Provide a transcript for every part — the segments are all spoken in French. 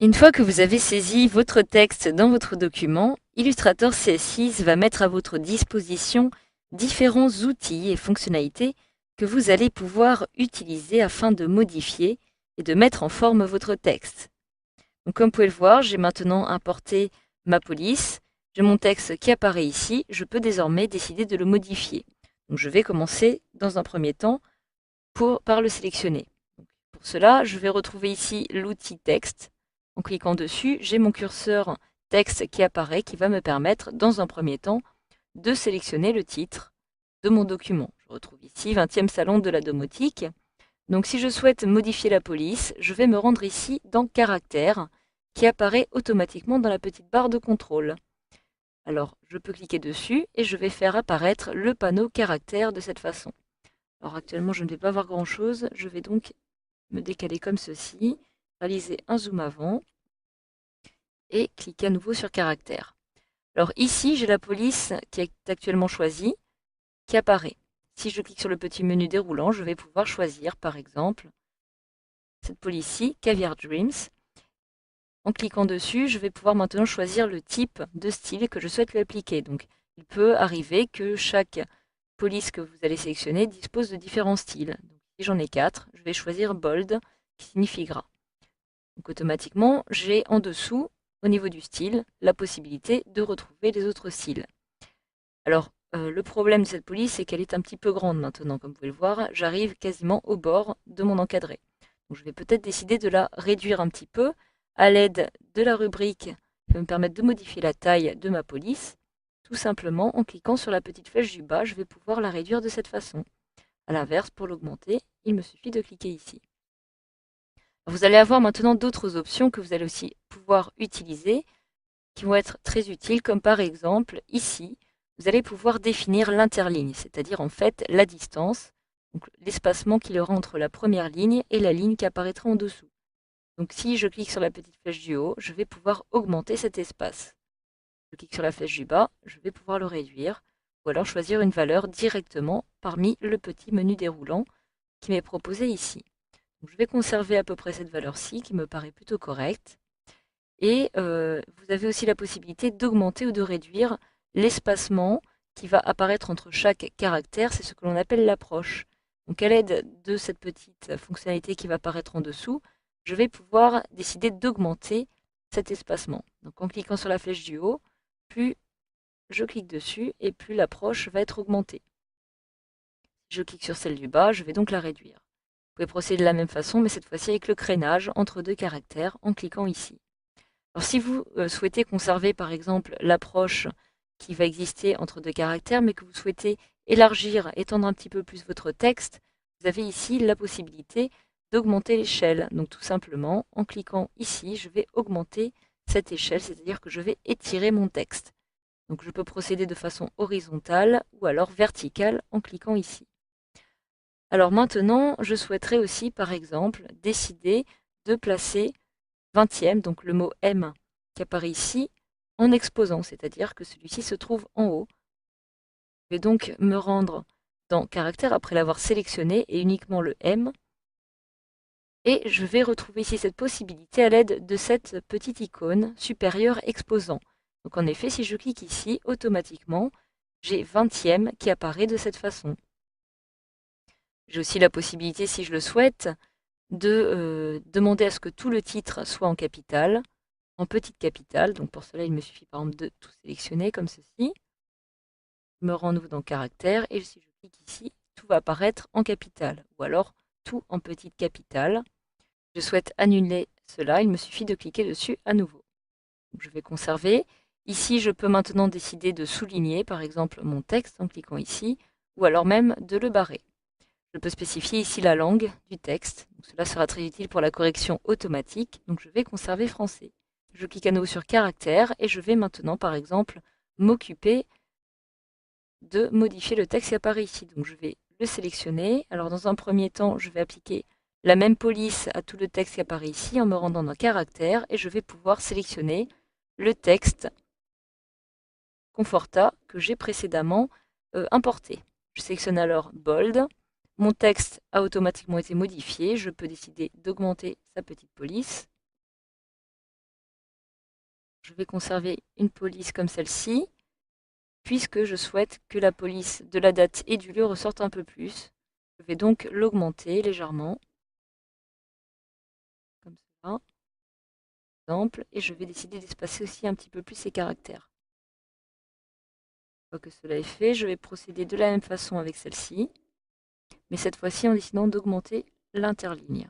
Une fois que vous avez saisi votre texte dans votre document, Illustrator CS6 va mettre à votre disposition différents outils et fonctionnalités que vous allez pouvoir utiliser afin de modifier et de mettre en forme votre texte. Donc, comme vous pouvez le voir, j'ai maintenant importé ma police, j'ai mon texte qui apparaît ici, je peux désormais décider de le modifier. Donc, je vais commencer dans un premier temps par le sélectionner. Pour cela, je vais retrouver ici l'outil texte. En cliquant dessus, j'ai mon curseur texte qui apparaît, qui va me permettre, dans un premier temps, de sélectionner le titre de mon document. Je retrouve ici 20e salon de la domotique. Donc si je souhaite modifier la police, je vais me rendre ici dans Caractères, qui apparaît automatiquement dans la petite barre de contrôle. Alors, je peux cliquer dessus et je vais faire apparaître le panneau Caractères de cette façon. Alors actuellement, je ne vais pas voir grand-chose. Je vais donc me décaler comme ceci, réaliser un zoom avant et cliquer à nouveau sur Caractères. Alors ici, j'ai la police qui est actuellement choisie, qui apparaît. Si je clique sur le petit menu déroulant, je vais pouvoir choisir, par exemple, cette police-ci, Caviar Dreams. En cliquant dessus, je vais pouvoir maintenant choisir le type de style que je souhaite lui appliquer. Donc, il peut arriver que chaque police que vous allez sélectionner dispose de différents styles. Donc, si j'en ai 4, je vais choisir Bold, qui signifie gras. Donc, automatiquement, j'ai en dessous, au niveau du style, la possibilité de retrouver les autres styles. Alors, le problème de cette police, c'est qu'elle est un petit peu grande maintenant, comme vous pouvez le voir. J'arrive quasiment au bord de mon encadré. Donc, je vais peut-être décider de la réduire un petit peu à l'aide de la rubrique qui va me permettre de modifier la taille de ma police. Tout simplement, en cliquant sur la petite flèche du bas, je vais pouvoir la réduire de cette façon. A l'inverse, pour l'augmenter, il me suffit de cliquer ici. Vous allez avoir maintenant d'autres options que vous allez aussi pouvoir utiliser, qui vont être très utiles, comme par exemple ici, vous allez pouvoir définir l'interligne, c'est-à-dire en fait la distance, donc l'espacement qu'il y aura entre la première ligne et la ligne qui apparaîtra en dessous. Donc si je clique sur la petite flèche du haut, je vais pouvoir augmenter cet espace. Je clique sur la flèche du bas, je vais pouvoir le réduire, ou alors choisir une valeur directement parmi le petit menu déroulant qui m'est proposé ici. Donc je vais conserver à peu près cette valeur-ci qui me paraît plutôt correcte. Et vous avez aussi la possibilité d'augmenter ou de réduire l'espacement qui va apparaître entre chaque caractère, c'est ce que l'on appelle l'approche. Donc à l'aide de cette petite fonctionnalité qui va apparaître en dessous, je vais pouvoir décider d'augmenter cet espacement. Donc en cliquant sur la flèche du haut, plus je clique dessus et plus l'approche va être augmentée. Si je clique sur celle du bas, je vais donc la réduire. Vous pouvez procéder de la même façon, mais cette fois-ci avec le crénage entre deux caractères en cliquant ici. Alors si vous souhaitez conserver par exemple l'approche qui va exister entre deux caractères, mais que vous souhaitez élargir, étendre un petit peu plus votre texte, vous avez ici la possibilité d'augmenter l'échelle. Donc tout simplement, en cliquant ici, je vais augmenter cette échelle, c'est-à-dire que je vais étirer mon texte. Donc je peux procéder de façon horizontale ou alors verticale en cliquant ici. Alors maintenant, je souhaiterais aussi, par exemple, décider de placer 20e, donc le mot M qui apparaît ici, en exposant, c'est-à-dire que celui-ci se trouve en haut. Je vais donc me rendre dans Caractère après l'avoir sélectionné et uniquement le M. Et je vais retrouver ici cette possibilité à l'aide de cette petite icône supérieure exposant. Donc en effet, si je clique ici, automatiquement, j'ai 20e qui apparaît de cette façon. J'ai aussi la possibilité, si je le souhaite, de demander à ce que tout le titre soit en capitale, en petite capitale. Donc pour cela, il me suffit par exemple de tout sélectionner comme ceci. Je me rends nouveau dans Caractère et si je clique ici, tout va apparaître en capitale ou alors tout en petite capitale. Je souhaite annuler cela, il me suffit de cliquer dessus à nouveau. Donc, je vais conserver. Ici, je peux maintenant décider de souligner par exemple mon texte en cliquant ici ou alors même de le barrer. Je peux spécifier ici la langue du texte. Donc, cela sera très utile pour la correction automatique. Donc je vais conserver français. Je clique à nouveau sur Caractère et je vais maintenant par exemple m'occuper de modifier le texte qui apparaît ici. Donc je vais le sélectionner. Alors dans un premier temps, je vais appliquer la même police à tout le texte qui apparaît ici en me rendant dans Caractère et je vais pouvoir sélectionner le texte Conforta que j'ai précédemment importé. Je sélectionne alors Bold. Mon texte a automatiquement été modifié. Je peux décider d'augmenter sa petite police. Je vais conserver une police comme celle-ci, puisque je souhaite que la police de la date et du lieu ressorte un peu plus. Je vais donc l'augmenter légèrement, comme ça, par exemple, et je vais décider d'espacer aussi un petit peu plus ces caractères. Une fois que cela est fait, je vais procéder de la même façon avec celle-ci, mais cette fois-ci en décidant d'augmenter l'interligne.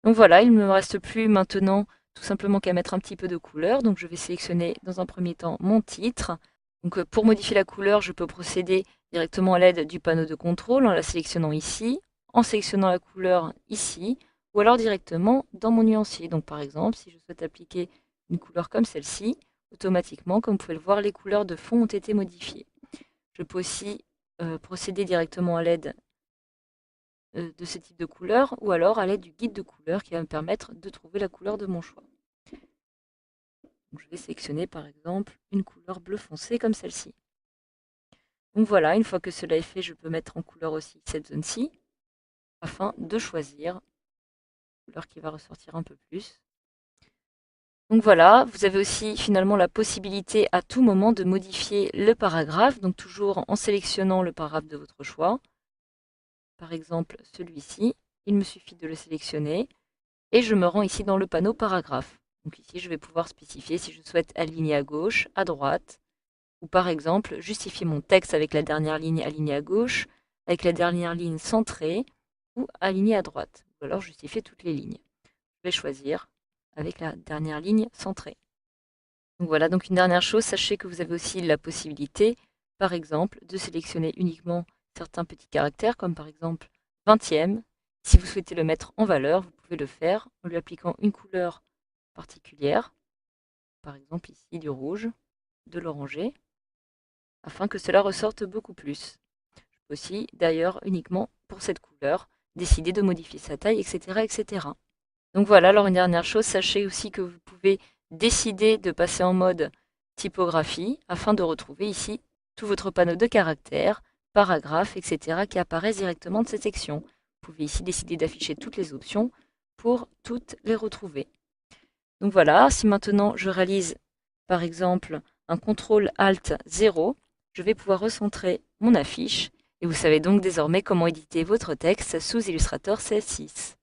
Donc voilà, il ne me reste plus maintenant tout simplement qu'à mettre un petit peu de couleur. Donc je vais sélectionner dans un premier temps mon titre. Donc pour modifier la couleur, je peux procéder directement à l'aide du panneau de contrôle en la sélectionnant ici, en sélectionnant la couleur ici, ou alors directement dans mon nuancier. Donc par exemple, si je souhaite appliquer une couleur comme celle-ci, automatiquement, comme vous pouvez le voir, les couleurs de fond ont été modifiées. Je peux aussi procéder directement à l'aide de ce type de couleur, ou alors à l'aide du guide de couleur qui va me permettre de trouver la couleur de mon choix. Donc, je vais sélectionner par exemple une couleur bleu foncé comme celle-ci. Donc voilà, une fois que cela est fait, je peux mettre en couleur aussi cette zone-ci, afin de choisir la couleur qui va ressortir un peu plus. Donc voilà, vous avez aussi finalement la possibilité à tout moment de modifier le paragraphe, donc toujours en sélectionnant le paragraphe de votre choix. Par exemple celui-ci, il me suffit de le sélectionner et je me rends ici dans le panneau paragraphe. Donc ici, je vais pouvoir spécifier si je souhaite aligner à gauche, à droite, ou par exemple justifier mon texte avec la dernière ligne alignée à gauche, avec la dernière ligne centrée, ou alignée à droite, ou alors justifier toutes les lignes. Je vais choisir avec la dernière ligne centrée. Donc voilà, donc une dernière chose, sachez que vous avez aussi la possibilité, par exemple, de sélectionner uniquement certains petits caractères, comme par exemple 20e. Si vous souhaitez le mettre en valeur, vous pouvez le faire en lui appliquant une couleur particulière, par exemple ici du rouge, de l'orangé, afin que cela ressorte beaucoup plus. Je peux aussi, d'ailleurs, uniquement pour cette couleur, décider de modifier sa taille, etc., etc. Donc voilà, alors une dernière chose, sachez aussi que vous pouvez décider de passer en mode typographie afin de retrouver ici tout votre panneau de caractères, paragraphes, etc. qui apparaissent directement de cette section. Vous pouvez ici décider d'afficher toutes les options pour toutes les retrouver. Donc voilà, si maintenant je réalise par exemple un CTRL-ALT 0, je vais pouvoir recentrer mon affiche et vous savez donc désormais comment éditer votre texte sous Illustrator CS6.